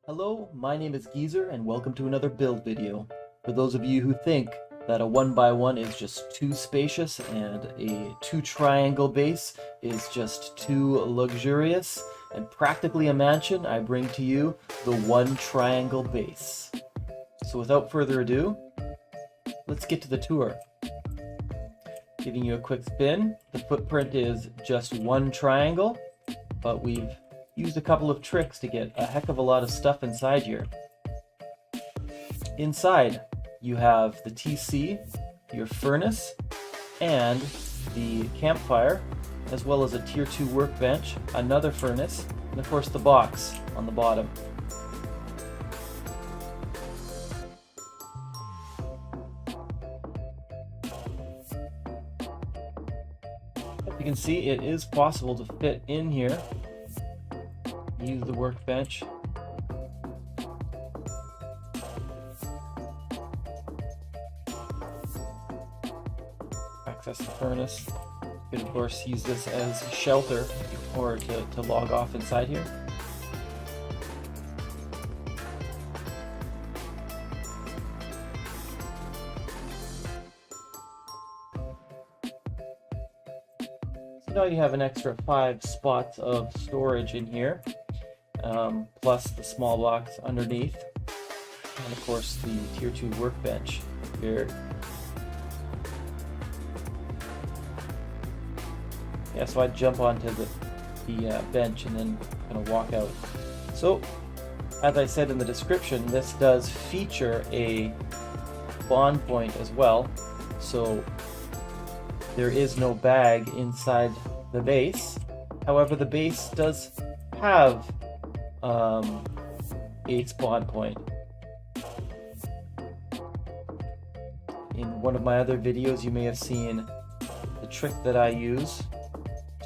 Hello, my name is Geezer and welcome to another build video. For those of you who think that a 1x1 is just too spacious and a 2-triangle base is just too luxurious and practically a mansion, I bring to you the 1-triangle base. So without further ado, let's get to the tour. Giving you a quick spin, the footprint is just 1 triangle, but we've used a couple of tricks to get a heck of a lot of stuff inside here. Inside, you have the TC, your furnace, and the campfire, as well as a tier 2 workbench, another furnace, and of course the box on the bottom. As you can see, it is possible to fit in here. Use the workbench. Access the furnace. You can of course use this as shelter or to log off inside here. So now you have an extra 5 spots of storage in here. Plus the small box underneath, and of course the tier 2 workbench here. Yeah, so I jump onto the bench and then kind of walk out. So, as I said in the description, this does feature a spawn point as well. So there is no bag inside the base. However, the base does have a spawn point. In one of my other videos you may have seen the trick that I use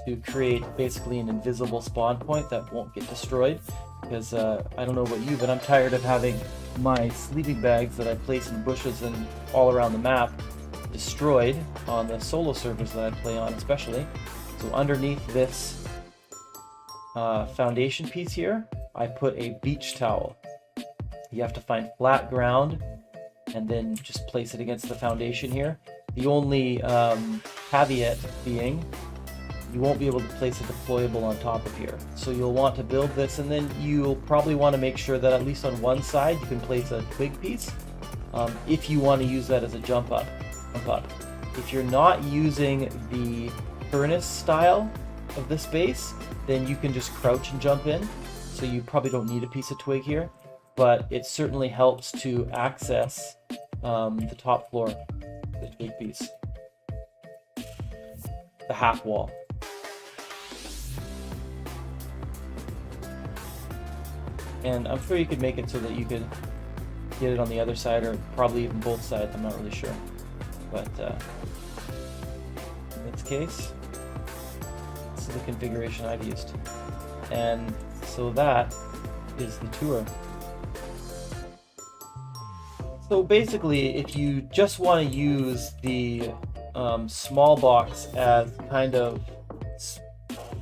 to create basically an invisible spawn point that won't get destroyed, because I don't know about you, but I'm tired of having my sleeping bags that I place in bushes and all around the map destroyed on the solo servers that I play on especially. So underneath this foundation piece here, I put a beach towel. You have to find flat ground and then just place it against the foundation here. The only caveat being you won't be able to place a deployable on top of here. So you'll want to build this, and then you'll probably want to make sure that at least on one side you can place a twig piece if you want to use that as a jump up. If you're not using the furnace style of this base, then you can just crouch and jump in. So you probably don't need a piece of twig here, but it certainly helps to access the top floor, the twig piece, the half wall. And I'm sure you could make it so that you could get it on the other side, or probably even both sides, I'm not really sure. But in this case, this is the configuration I've used. And so that is the tour. So basically, if you just want to use the small box as kind of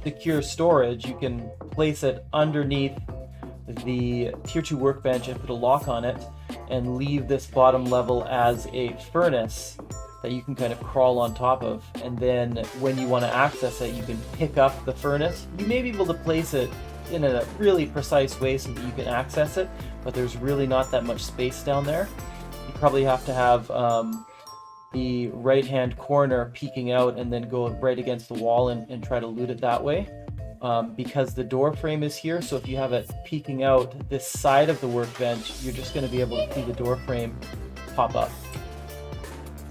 secure storage, you can place it underneath the tier 2 workbench and put a lock on it and leave this bottom level as a furnace that you can kind of crawl on top of. And then when you want to access it, you can pick up the furnace. You may be able to place it in a really precise way so that you can access it, but there's really not that much space down there. You probably have to have the right hand corner peeking out and then go right against the wall and try to loot it that way, because the door frame is here. So if you have it peeking out this side of the workbench, you're just going to be able to see the door frame pop up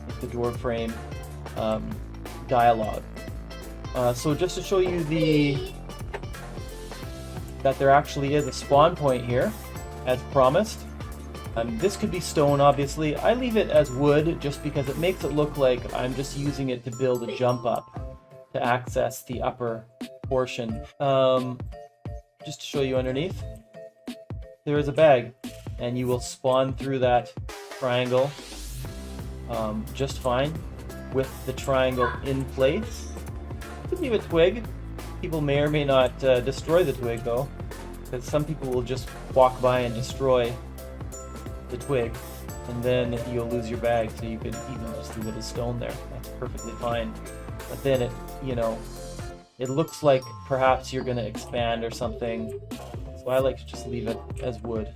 with the door frame dialogue. So just to show you that there actually is a spawn point here, as promised. This could be stone, obviously. I leave it as wood just because it makes it look like I'm just using it to build a jump up to access the upper portion. Just to show you underneath, there is a bag, and you will spawn through that triangle just fine with the triangle in place. You could leave a twig. People may or may not destroy the twig though. because some people will just walk by and destroy the twig, and then you'll lose your bag. So you could even just leave it as stone there. That's perfectly fine. But then it, you know, it looks like perhaps you're going to expand or something. So I like to just leave it as wood.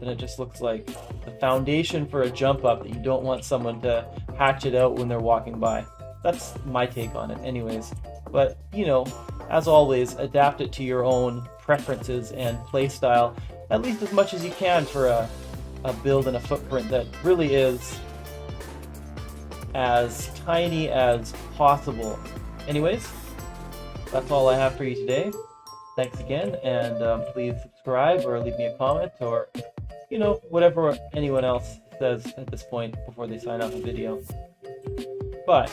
Then it just looks like the foundation for a jump up that you don't want someone to hatch it out when they're walking by. That's my take on it anyways. But, you know, as always, adapt it to your own preferences and play style, at least as much as you can for a build and a footprint that really is as tiny as possible. Anyways, that's all I have for you today. Thanks again, and please subscribe or leave me a comment, or, you know, whatever anyone else says at this point before they sign off the video. Bye.